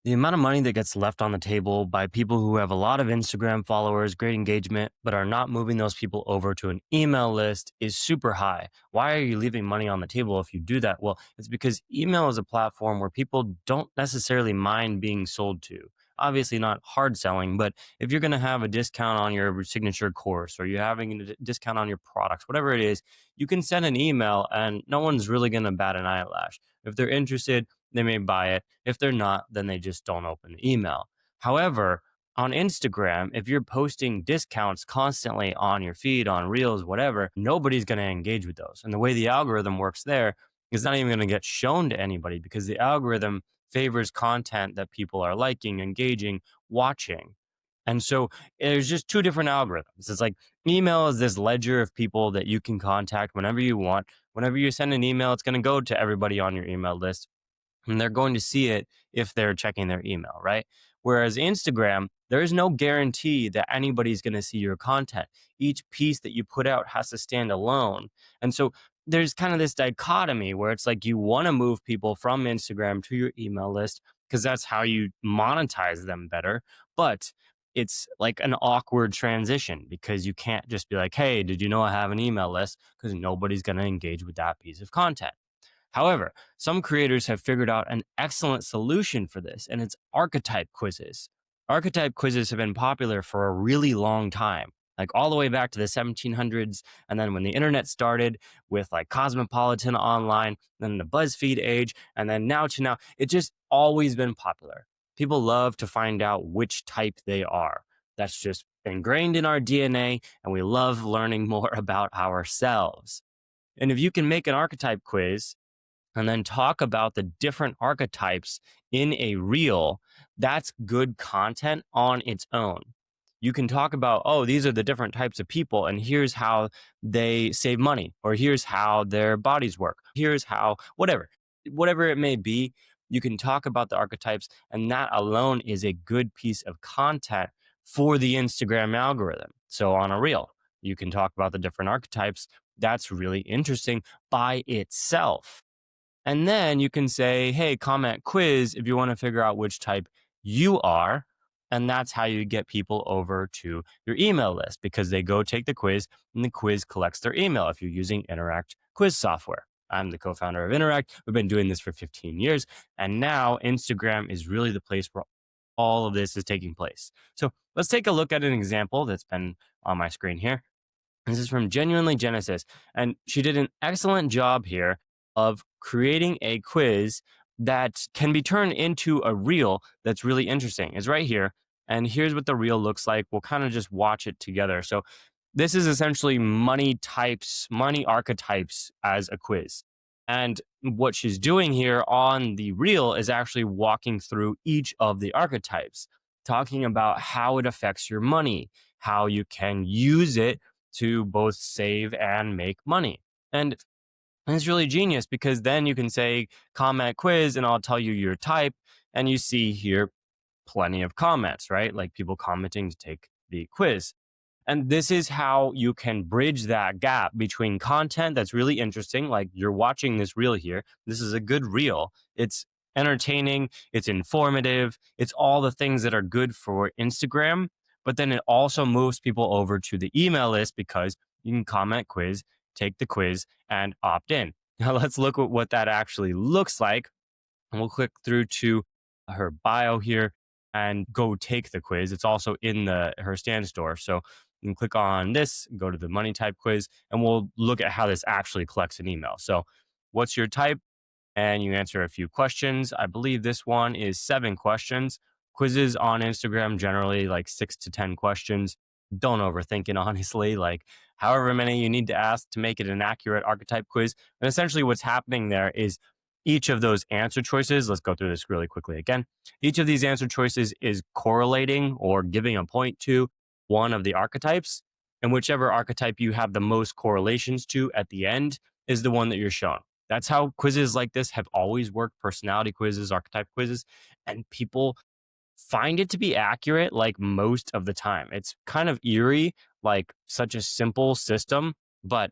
The amount of money that gets left on the table by people who have a lot of Instagram followers, great engagement, but are not moving those people over to an email list is super high. Why are you leaving money on the table if you do that? Well, it's because email is a platform where people don't necessarily mind being sold to. Obviously, not hard selling, but if you're going to have a discount on your signature course or you're having a discount on your products, whatever it is, you can send an email and no one's really going to bat an eyelash. If they're interested, they may buy it. If they're not, then they just don't open the email. However, on Instagram, if you're posting discounts constantly on your feed, on Reels, whatever, nobody's going to engage with those. And the way the algorithm works there is not even going to get shown to anybody because the algorithm favors content that people are liking, engaging, watching. And so there's just two different algorithms. It's like email is this ledger of people that you can contact whenever you want. Whenever you send an email, it's going to go to everybody on your email list and they're going to see it if they're checking their email, right? Whereas Instagram, there is no guarantee that anybody's going to see your content. Each piece that you put out has to stand alone. And so there's kind of this dichotomy where it's like you want to move people from Instagram to your email list because that's how you monetize them better. But it's like an awkward transition because you can't just be like, hey, did you know I have an email list? Because nobody's going to engage with that piece of content. However, some creators have figured out an excellent solution for this, and it's archetype quizzes. Archetype quizzes have been popular for a really long time, like all the way back to the 1700s. And then when the internet started with like Cosmopolitan online, then the BuzzFeed age, and then now to now, it's just always been popular. People love to find out which type they are. That's just ingrained in our DNA, and we love learning more about ourselves. And if you can make an archetype quiz and then talk about the different archetypes in a reel, that's good content on its own. You can talk about, oh, these are the different types of people, and here's how they save money, or here's how their bodies work, here's how, whatever it may be, you can talk about the archetypes, and that alone is a good piece of content for the Instagram algorithm. So on a reel, you can talk about the different archetypes. That's really interesting by itself. And then you can say, hey, comment quiz if you want to figure out which type you are. And that's how you get people over to your email list because they go take the quiz and the quiz collects their email if you're using Interact quiz software. I'm the co-founder of Interact. We've been doing this for 15 years. And now Instagram is really the place where all of this is taking place. So let's take a look at an example that's been on my screen here. This is from Genuinely Genesis. And she did an excellent job here of creating a quiz that can be turned into a reel that's really interesting. It's right here. And here's what the reel looks like. We'll kind of just watch it together. So this is essentially money types, money archetypes as a quiz. And what she's doing here on the reel is actually walking through each of the archetypes, talking about how it affects your money, how you can use it to both save and make money. And it's really genius because then you can say comment quiz and I'll tell you your type. And you see here plenty of comments, right? Like people commenting to take the quiz. And this is how you can bridge that gap between content that's really interesting, like you're watching this reel here. This is a good reel. It's entertaining, it's informative, it's all the things that are good for Instagram. But then it also moves people over to the email list because you can comment quiz, take the quiz, and opt in. Now let's look at what that actually looks like. And we'll click through to her bio here and go take the quiz. It's also in her stand store. So you can click on this, go to the money type quiz, and we'll look at how this actually collects an email. So what's your type? And you answer a few questions. I believe this one is 7 questions. Quizzes on Instagram generally like 6 to 10 questions. Don't overthink it, honestly. Like however many you need to ask to make it an accurate archetype quiz. And essentially what's happening there is each of those answer choices, let's go through this really quickly again. Each of these answer choices is correlating or giving a point to one of the archetypes. And whichever archetype you have the most correlations to at the end is the one that you're shown. That's how quizzes like this have always worked, personality quizzes, archetype quizzes, and people find it to be accurate like most of the time. It's kind of eerie, like such a simple system, but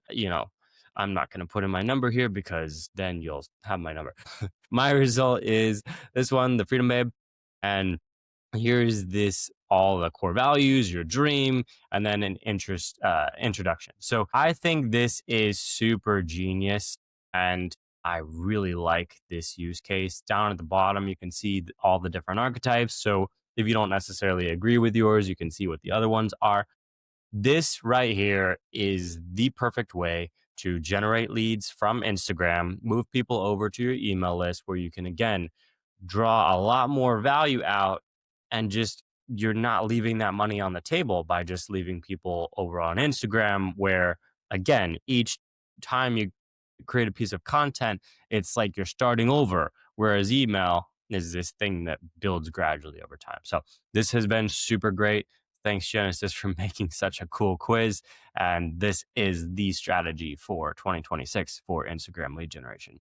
I'm not going to put in my number here because then you'll have my number. My result is this one, the Freedom Babe. And here's this all the core values, your dream, and then an introduction. So I think this is super genius, and I really like this use case. Down at the bottom you can see all the different archetypes, so if you don't necessarily agree with yours, you can see what the other ones are. This right here is the perfect way to generate leads from Instagram, move people over to your email list where you can again draw a lot more value out, and just you're not leaving that money on the table by just leaving people over on Instagram where again each time you create a piece of content, it's like you're starting over, whereas email is this thing that builds gradually over time. So this has been super great. Thanks, Genesis, for making such a cool quiz. And this is the strategy for 2026 for Instagram lead generation.